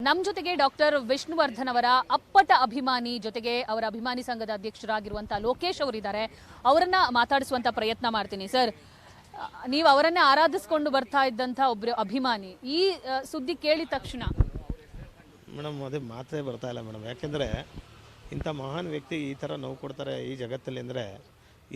ನಮ್ಮ ಜೊತೆಗೆ ಡಾಕ್ಟರ್ ವಿಷ್ಣುವರ್ಧನ್ ಅವರ ಅಪ್ಪಟ ಅಭಿಮಾನಿ ಜೊತೆಗೆ ಅವರ ಅಭಿಮಾನಿ ಸಂಘದ ಅಧ್ಯಕ್ಷರಾಗಿರುವಂತ ಲೋಕೇಶ್ ಅವರಿದ್ದಾರೆ. ಅವರನ್ನ ಮಾತಾಡಿಸುವಂತ ಪ್ರಯತ್ನ ಮಾಡ್ತೀನಿ. ಸರ್, ನೀವು ಅವರನ್ನೇ ಆರಾಧಿಸಿಕೊಂಡು ಬರ್ತಾ ಇದ್ದಂತ ಒಬ್ಬರು ಅಭಿಮಾನಿ, ಈ ಸುದ್ದಿ ಕೇಳಿದ ತಕ್ಷಣ ಮೇಡಮ್ ಅದೇ ಮಾತೇ ಬರ್ತಾ ಇಲ್ಲ ಮೇಡಮ್. ಯಾಕೆಂದರೆ ಇಂಥ ಮಹಾನ್ ವ್ಯಕ್ತಿ ಈ ಥರ ನೋವು ಕೊಡ್ತಾರೆ ಈ ಜಗತ್ತಲ್ಲಿ ಅಂದರೆ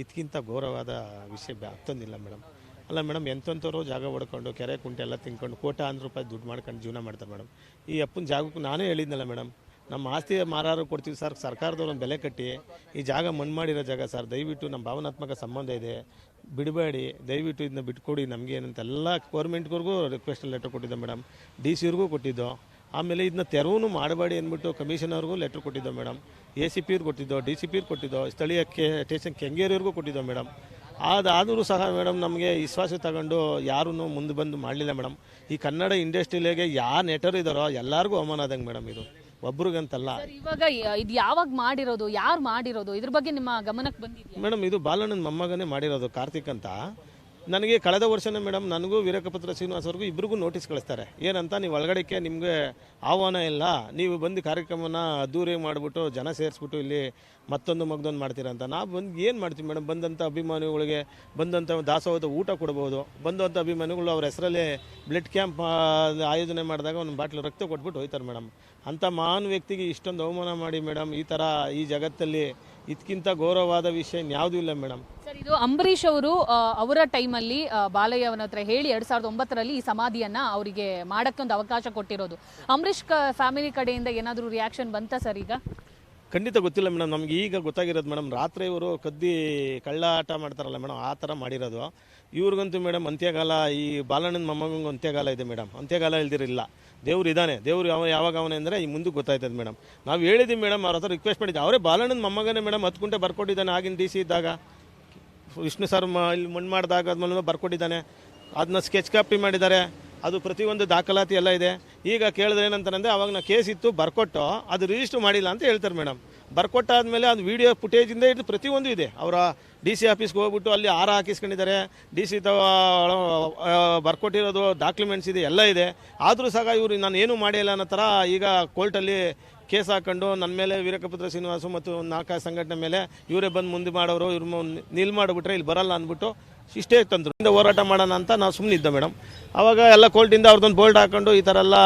ಇದಕ್ಕಿಂತ ಘೋರವಾದ ವಿಷಯ ಆಗ್ತಂದಿಲ್ಲ ಮೇಡಮ್. ಅಲ್ಲ ಮೇಡಮ್, ಎಂಥವ್ರು ಜಾಗ ಹೊಡ್ಕೊಂಡು ಕೆರೆ ಕುಂಟೆ ಎಲ್ಲ ತಿನ್ಕೊಂಡು ಕೋಟ್ಯಾಂತರ ರೂಪಾಯಿ ದುಡ್ಡು ಮಾಡ್ಕೊಂಡು ಜೀವನ ಮಾಡ್ತಾರೆ ಮೇಡಮ್. ಈ ಅಪ್ಪನ ಜಾಗಕ್ಕೂ ನಾನೇ ಹೇಳಿದ್ನಲ್ಲ ಮೇಡಮ್, ನಮ್ಮ ಆಸ್ತಿ ಮಾರಾರು ಕೊಡ್ತೀವಿ ಸರ್, ಸರ್ಕಾರದವ್ರು ಒಂದು ಬೆಲೆ ಕಟ್ಟಿ ಈ ಜಾಗ ಮಣ್ಣು ಮಾಡಿರೋ ಜಾಗ ಸರ್, ದಯವಿಟ್ಟು ನಮ್ಮ ಭಾವನಾತ್ಮಕ ಸಂಬಂಧ ಇದೆ, ಬಿಡಬೇಡಿ, ದಯವಿಟ್ಟು ಇದನ್ನ ಬಿಟ್ಕೊಡಿ ನಮಗೆ ಏನಂತೆಲ್ಲ ಗೌರ್ಮೆಂಟ್ಗೂ ರಿಕ್ವೆಸ್ಟ್ ಲೆಟರ್ ಕೊಟ್ಟಿದ್ದೆ ಮೇಡಮ್, ಡಿ ಸಿ ಅವ್ರಿಗೂ ಕೊಟ್ಟಿದ್ದೋ. ಆಮೇಲೆ ಇದನ್ನ ತೆರವು ಮಾಡಬೇಡಿ ಅಂದ್ಬಿಟ್ಟು ಕಮಿಷನರ್ಗೂ ಲೆಟ್ರ್ ಕೊಟ್ಟಿದ್ದೋ ಮೇಡಮ್, ಎ ಸಿ ಪಿ ಅವ್ರು ಕೊಟ್ಟಿದ್ದೋ, ಡಿ ಸಿ ಪಿ ಅವ್ರು ಕೊಟ್ಟಿದ್ದೋ, ಸ್ಥಳೀಯ ಸ್ಟೇಷನ್ ಕೆಂಗೇರಿಯವ್ರಿಗೂ ಕೊಟ್ಟಿದ್ದೋ ಮೇಡಮ್. ಅದಾದರೂ ಸಹ ಮೇಡಮ್ ನಮಗೆ ವಿಶ್ವಾಸ ತಗೊಂಡು ಯಾರೂ ಮುಂದೆ ಬಂದು ಮಾಡಲಿಲ್ಲ ಮೇಡಮ್. ಈ ಕನ್ನಡ ಇಂಡಸ್ಟ್ರಿಲಿಗೆ ಯಾರು ನೆಟರು ಇದ್ದಾರೋ ಎಲ್ಲರಿಗೂ ಅವಮಾನ ಆದಂಗೆ ಮೇಡಮ್, ಇದು ಒಬ್ರಿಗಂತಲ್ಲ. ಇವಾಗ ಇದು ಯಾವಾಗ ಮಾಡಿರೋದು, ಯಾರು ಮಾಡಿರೋದು, ಇದ್ರ ಬಗ್ಗೆ ನಿಮ್ಮ ಗಮನಕ್ಕೆ ಬಂದಿದೆ ಮೇಡಮ್? ಇದು ಬಾಲಣ್ಣನ ಮೊಮ್ಮಗನೇ ಮಾಡಿರೋದು, ಕಾರ್ತಿಕ್ ಅಂತ. ನನಗೆ ಕಳೆದ ವರ್ಷನೇ ಮೇಡಮ್ ನನಗೂ ವೀರಕಪತ್ರ ಶ್ರೀನಿವಾಸ್ ಅವ್ರಿಗೂ ಇಬ್ಬರಿಗೂ ನೋಟಿಸ್ ಕಳಿಸ್ತಾರೆ. ಏನಂತ, ನೀವು ಒಳಗಡೆಗೆ ನಿಮಗೆ ಆಹ್ವಾನ ಇಲ್ಲ, ನೀವು ಬಂದು ಕಾರ್ಯಕ್ರಮನ ಅದ್ದೂರಿ ಮಾಡಿಬಿಟ್ಟು ಜನ ಸೇರಿಸ್ಬಿಟ್ಟು ಇಲ್ಲಿ ಮತ್ತೊಂದು ಮಗದೊಂದು ಮಾಡ್ತೀರಂತ. ನಾವು ಬಂದು ಏನು ಮಾಡ್ತೀವಿ ಮೇಡಮ್? ಬಂದಂಥ ಅಭಿಮಾನಿಗಳಿಗೆ ಬಂದಂಥ ದಾಸೋಹದ ಊಟ ಕೊಡ್ಬೋದು. ಬಂದಂಥ ಅಭಿಮಾನಿಗಳು ಅವ್ರ ಹೆಸರಲ್ಲಿ ಬ್ಲಡ್ ಕ್ಯಾಂಪ್ ಆಯೋಜನೆ ಮಾಡಿದಾಗ ಒಂದು ಬಾಟ್ಲು ರಕ್ತ ಕೊಟ್ಬಿಟ್ಟು ಹೋಯ್ತಾರೆ ಮೇಡಮ್. ಅಂಥ ಮಹಾನ್ ವ್ಯಕ್ತಿಗೆ ಇಷ್ಟೊಂದು ಅವಮಾನ ಮಾಡಿ ಮೇಡಮ್, ಈ ಥರ ಈ ಜಗತ್ತಲ್ಲಿ ಇದಕ್ಕಿಂತ ಗೌರವವಾದ ವಿಷಯ ಯಾವುದೂ ಇಲ್ಲ ಮೇಡಮ್. ಸರ್, ಇದು ಅಂಬರೀಷ್ ಅವರು ಅವರ ಟೈಮಲ್ಲಿ ಬಾಲಯ್ಯ ಅವನ ಹತ್ರ ಹೇಳಿ 2009ರಲ್ಲಿ ಈ ಸಮಾಧಿಯನ್ನ ಅವರಿಗೆ ಮಾಡಕ್ಕೊಂದು ಅವಕಾಶ ಕೊಟ್ಟಿರೋದು. ಅಂಬರೀಷ್ ಫ್ಯಾಮಿಲಿ ಕಡೆಯಿಂದ ಏನಾದರೂ ರಿಯಾಕ್ಷನ್ ಬಂತಾ ಸರ್? ಈಗ ಖಂಡಿತ ಗೊತ್ತಿಲ್ಲ ಮೇಡಮ್, ನಮ್ಗೆ ಈಗ ಗೊತ್ತಾಗಿರೋದು ಮೇಡಮ್. ರಾತ್ರಿ ಇವರು ಕದ್ದಿ ಕಳ್ಳಾಟ ಮಾಡ್ತಾರಲ್ಲ ಮೇಡಮ್, ಆ ಥರ ಮಾಡಿರೋದು. ಇವ್ರಿಗಂತೂ ಮೇಡಮ್ ಅಂತ್ಯಗಾಲ, ಈ ಬಾಲಣ್ಣನ ಮೊಮ್ಮಗಂಗೆ ಅಂತ್ಯಗಾಲ ಇದೆ ಮೇಡಮ್. ಅಂತ್ಯಗಾಲ ಇಲ್ದಿರಿಲ್ಲ, ದೇವ್ರು ಇದ್ದಾನೆ. ದೇವ್ರು ಯಾವಾಗ ಅವನೇ ಅಂದರೆ ಈ ಮುಂದಕ್ಕೆ ಗೊತ್ತಾಯ್ತದೆ ಮೇಡಮ್. ನಾವು ಹೇಳಿದ್ದೀವಿ ಮೇಡಮ್, ಅವ್ರ ಹತ್ರ ರಿಕ್ವೆಸ್ಟ್ ಮಾಡಿದ್ದೆ. ಅವರೇ ಬಾಲಣ್ಣನ ಮೊಮ್ಮಗನೇ ಮೇಡಮ್, 10 ಗುಂಟೆ ಬರ್ಕೊಟ್ಟಿದ್ದಾನೆ. ಆಗಿನ ಡಿ ಸಿ ಇದ್ದಾಗ ವಿಷ್ಣು ಸರ್ ಇಲ್ಲಿ ಮಣ್ಣು ಮಾಡಿದಾಗ ಅದ್ಮೇಲೆ ಬರ್ಕೊಟ್ಟಿದ್ದಾನೆ. ಅದನ್ನ ಸ್ಕೆಚ್ ಕಾಪಿ ಮಾಡಿದ್ದಾರೆ, ಅದು ಪ್ರತಿಯೊಂದು ದಾಖಲಾತಿ ಎಲ್ಲ ಇದೆ. ಈಗ ಕೇಳಿದ್ರೆ ಏನಂತಾರಂದರೆ, ಅವಾಗ ನಾ ಕೇಸ್ ಇತ್ತು ಬರ್ಕೊಟ್ಟು ಅದು ರಿಜಿಸ್ಟರ್ ಮಾಡಿಲ್ಲ ಅಂತ ಹೇಳ್ತಾರೆ ಮೇಡಮ್. ಬರ್ಕೊಟ್ಟಾದ್ಮೇಲೆ ಅದು ವಿಡಿಯೋ ಫುಟೇಜಿಂದ ಹಿಡಿದು ಪ್ರತಿಯೊಂದು ಇದೆ. ಅವರ ಡಿ ಸಿ ಆಫೀಸ್ಗೆ ಹೋಗ್ಬಿಟ್ಟು ಅಲ್ಲಿ ಆರ ಹಾಕಿಸ್ಕೊಂಡಿದ್ದಾರೆ, ಡಿ ಸಿ ಬರ್ಕೊಟ್ಟಿರೋದು ಡಾಕ್ಯುಮೆಂಟ್ಸ್ ಇದೆ, ಎಲ್ಲ ಇದೆ. ಆದರೂ ಸಹ ಇವರು ನಾನು ಏನೂ ಮಾಡಿಲ್ಲ ಅನ್ನೋ ಥರ ಈಗ ಕೋರ್ಟಲ್ಲಿ ಕೇಸ್ ಹಾಕೊಂಡು ನನ್ನ ಮೇಲೆ ವೀರಕಪತ್ರ ಶ್ರೀನಿವಾಸ ಮತ್ತು 4 ಸಂಘಟನೆ ಮೇಲೆ ಇವರೇ ಬಂದು ಮುಂದೆ ಮಾಡೋರು, ಇವ್ರು ನಿಲ್ ಮಾಡಿಬಿಟ್ರೆ ಇಲ್ಲಿ ಬರಲ್ಲ ಅಂದ್ಬಿಟ್ಟು ಇಷ್ಟೇ ತಂದರು. ಹೋರಾಟ ಮಾಡೋಣ ಅಂತ ನಾವು ಸುಮ್ಮನೆ ಇದ್ದ ಮೇಡಮ್. ಆವಾಗ ಎಲ್ಲ ಕೋರ್ಟಿಂದ ಅವ್ರದ್ದೊಂದು ಬೋಲ್ಡ್ ಹಾಕೊಂಡು ಈ ಥರ ಎಲ್ಲ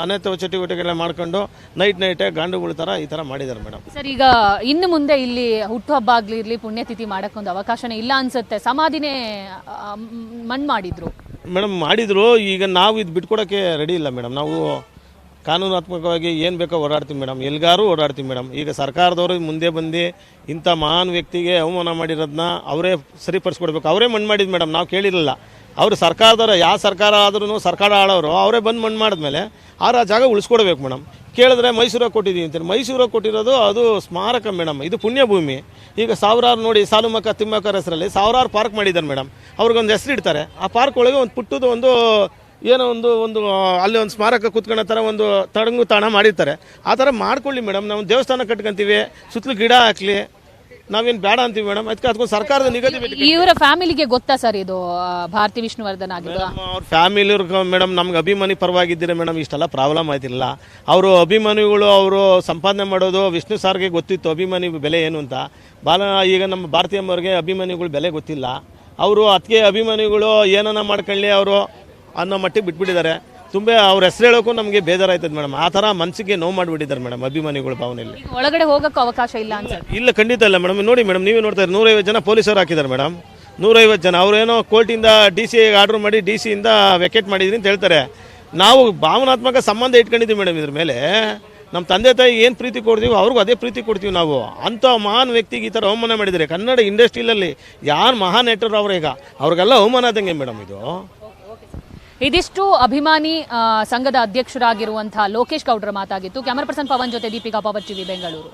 ಅನೇಕ ಚಟುವಟಿಕೆಗಳನ್ನ ಮಾಡ್ಕೊಂಡು ನೈಟೇ ಗಾಂಡುಗಳ ಥರ ಈ ಥರ ಮಾಡಿದ್ದಾರೆ ಮೇಡಮ್. ಸರ್, ಈಗ ಇನ್ನು ಮುಂದೆ ಇಲ್ಲಿ ಹುಟ್ಟುಹಬ್ಬ ಆಗಲಿ ಪುಣ್ಯತಿಥಿ ಮಾಡೋಕ್ಕೊಂದು ಅವಕಾಶನೇ ಇಲ್ಲ ಅನ್ಸುತ್ತೆ. ಸಮಾಧಿನೇ ಮಣ್ಣು ಮಾಡಿದ್ರು ಮಾಡಿದ್ರು. ಈಗ ನಾವು ಇದು ಬಿಟ್ಕೊಡೋಕ್ಕೆ ರೆಡಿ ಇಲ್ಲ ಮೇಡಮ್. ನಾವು ಕಾನೂನಾತ್ಮಕವಾಗಿ ಏನು ಬೇಕೋ ಓಡಾಡ್ತೀವಿ ಮೇಡಮ್, ಎಲ್ಗಾರು ಓಡಾಡ್ತೀವಿ ಮೇಡಮ್. ಈಗ ಸರ್ಕಾರದವರು ಮುಂದೆ ಬಂದು ಇಂಥ ಮಹಾನ್ ವ್ಯಕ್ತಿಗೆ ಅವಮಾನ ಮಾಡಿರೋದನ್ನ ಅವರೇ ಸರಿಪಡಿಸ್ಕೊಡ್ಬೇಕು. ಅವರೇ ಮಣ್ಣು ಮಾಡಿದ್ದು ಮೇಡಮ್, ನಾವು ಕೇಳಿರಲಿಲ್ಲ. ಅವರು ಸರ್ಕಾರದವರು, ಯಾವ ಸರ್ಕಾರ ಆದ್ರೂ ಸರ್ಕಾರ ಆಳೋರು ಅವರೇ ಬಂದು ಮಣ್ಣು ಮಾಡಿದ್ಮೇಲೆ ಆ ಜಾಗ ಉಳಿಸ್ಕೊಡ್ಬೇಕು ಮೇಡಮ್. ಕೇಳಿದ್ರೆ ಮೈಸೂರಾಗ ಕೊಟ್ಟಿದ್ದೀವಿ ಅಂತಾರೆ. ಮೈಸೂರಾಗ ಕೊಟ್ಟಿರೋದು ಅದು ಸ್ಮಾರಕ ಮೇಡಮ್, ಇದು ಪುಣ್ಯಭೂಮಿ. ಈಗ ಸಾವಿರಾರು ನೋಡಿ, ಸಾಲುಮಕ್ಕ ತಿಮ್ಮಕ್ಕರ ಹೆಸರಲ್ಲಿ ಸಾವಿರಾರು ಪಾರ್ಕ್ ಮಾಡಿದ್ದಾರೆ ಮೇಡಮ್. ಅವ್ರಿಗೊಂದು ಹೆಸರು ಇಡ್ತಾರೆ. ಆ ಪಾರ್ಕ್ ಒಳಗೆ ಒಂದು ಪುಟ್ಟದು ಏನೋ ಒಂದು ಅಲ್ಲಿ ಒಂದು ಸ್ಮಾರಕ ಕೂತ್ಕೊಳ್ಳೋ ಥರ ಒಂದು ತಡಂಗು ತಾಣ ಮಾಡಿರ್ತಾರೆ. ಆ ಥರ ಮಾಡ್ಕೊಳ್ಳಿ ಮೇಡಮ್. ನಾವು ದೇವಸ್ಥಾನ ಕಟ್ಕೊಂತೀವಿ, ಸುತ್ತಲೂ ಗಿಡ ಹಾಕ್ಲಿ, ನಾವೇನು ಬೇಡ ಅಂತೀವಿ ಮೇಡಮ್. ಅದಕ್ಕೆ ಸರ್ಕಾರದ ನಿಗದಿ ಇವರ ಫ್ಯಾಮಿಲಿಗೆ ಗೊತ್ತಾ ಸರ್ ಇದು ಭಾರತಿ ವಿಷ್ಣುವರ್ಧನ್ ಆಗಿದೆ? ಅವ್ರ ಫ್ಯಾಮಿಲಿಯವ್ರಿಗೆ ಮೇಡಮ್ ನಮ್ಗೆ ಅಭಿಮಾನಿ ಪರವಾಗಿದ್ದೀರಿ ಮೇಡಮ್, ಇಷ್ಟೆಲ್ಲ ಪ್ರಾಬ್ಲಮ್ ಆಯ್ತಿಲ್ಲ. ಅವರು ಅಭಿಮಾನಿಗಳು ಅವರು ಸಂಪಾದನೆ ಮಾಡೋದು ವಿಷ್ಣು ಸಾರ್ಗೆ ಗೊತ್ತಿತ್ತು ಅಭಿಮಾನಿ ಬೆಲೆ ಏನು ಅಂತ. ಈಗ ನಮ್ಮ ಭಾರತೀಯ ಅಮ್ಮವ್ರಿಗೆ ಅಭಿಮಾನಿಗಳು ಬೆಲೆ ಗೊತ್ತಿಲ್ಲ. ಅವರು ಅದಕ್ಕೆ ಅಭಿಮಾನಿಗಳು ಏನನ್ನ ಮಾಡ್ಕೊಳ್ಳಿ ಅವರು ಅನ್ನೋ ಮಟ್ಟಿಗೆ ಬಿಟ್ಬಿಟ್ಟಿದ್ದಾರೆ. ತುಂಬ ಅವ್ರ ಹೆಸರು ಹೇಳೋಕ್ಕೂ ನಮಗೆ ಬೇಜಾರಾಯ್ತದೆ ಮೇಡಮ್. ಆ ಥರ ಮನಸ್ಸಿಗೆ ನೋವು ಮಾಡಿಬಿಟ್ಟಿದ್ದಾರೆ ಮೇಡಮ್ ಅಭಿಮಾನಿಗಳು ಭಾವನೆಯಲ್ಲಿ. ಒಳಗಡೆ ಹೋಗೋಕ್ಕೂ ಅವಕಾಶ ಇಲ್ಲ ಅನ್ಸುತ್ತೆ? ಇಲ್ಲ, ಖಂಡಿತ ಇಲ್ಲ ಮೇಡಮ್. ನೋಡಿ ಮೇಡಮ್, ನೀವೇ ನೋಡ್ತಾ ಇದ್ದಾರೆ, 150 ಜನ ಪೊಲೀಸರು ಹಾಕಿದ್ದಾರೆ ಮೇಡಮ್. 150 ಜನ ಅವರೇನೋ ಕೋರ್ಟಿಂದ ಡಿ ಸಿ ಆರ್ಡ್ರ್ ಮಾಡಿ ಡಿ ಸಿಯಿಂದ ವೆಕೇಟ್ ಮಾಡಿದ್ರಿ ಅಂತ ಹೇಳ್ತಾರೆ. ನಾವು ಭಾವನಾತ್ಮಕ ಸಂಬಂಧ ಇಟ್ಕೊಂಡಿದ್ದೀವಿ ಮೇಡಮ್. ಇದ್ರ ಮೇಲೆ ನಮ್ಮ ತಂದೆ ತಾಯಿ ಏನು ಪ್ರೀತಿ ಕೊಡ್ತೀವಿ ಅವ್ರಿಗೂ ಅದೇ ಪ್ರೀತಿ ಕೊಡ್ತೀವಿ ನಾವು. ಅಂಥ ಮಹಾನ್ ವ್ಯಕ್ತಿಗೆ ಈ ಥರ ಅವಮಾನ ಮಾಡಿದ್ದಾರೆ. ಕನ್ನಡ ಇಂಡಸ್ಟ್ರಿಯಲ್ಲಿ ಯಾರು ಮಹಾನ್ ನೆಟ್ಟರು ಅವ್ರೀಗ ಅವ್ರಿಗೆಲ್ಲ ಅವಮಾನ ಆದಂಗೆ ಮೇಡಮ್ ಇದು. ಇದಿಷ್ಟು ಅಭಿಮಾನಿ ಸಂಘದ ಅಧ್ಯಕ್ಷರಾಗಿರುವಂತಹ ಲೋಕೇಶ್ ಗೌಡ್ರ ಮಾತಾಗಿತ್ತು. ಕ್ಯಾಮರಾ ಪರ್ಸನ್ ಪವನ್ ಜೊತೆ ದೀಪಿಕಾ ಪವರ್ ಟಿವಿ ಬೆಂಗಳೂರು.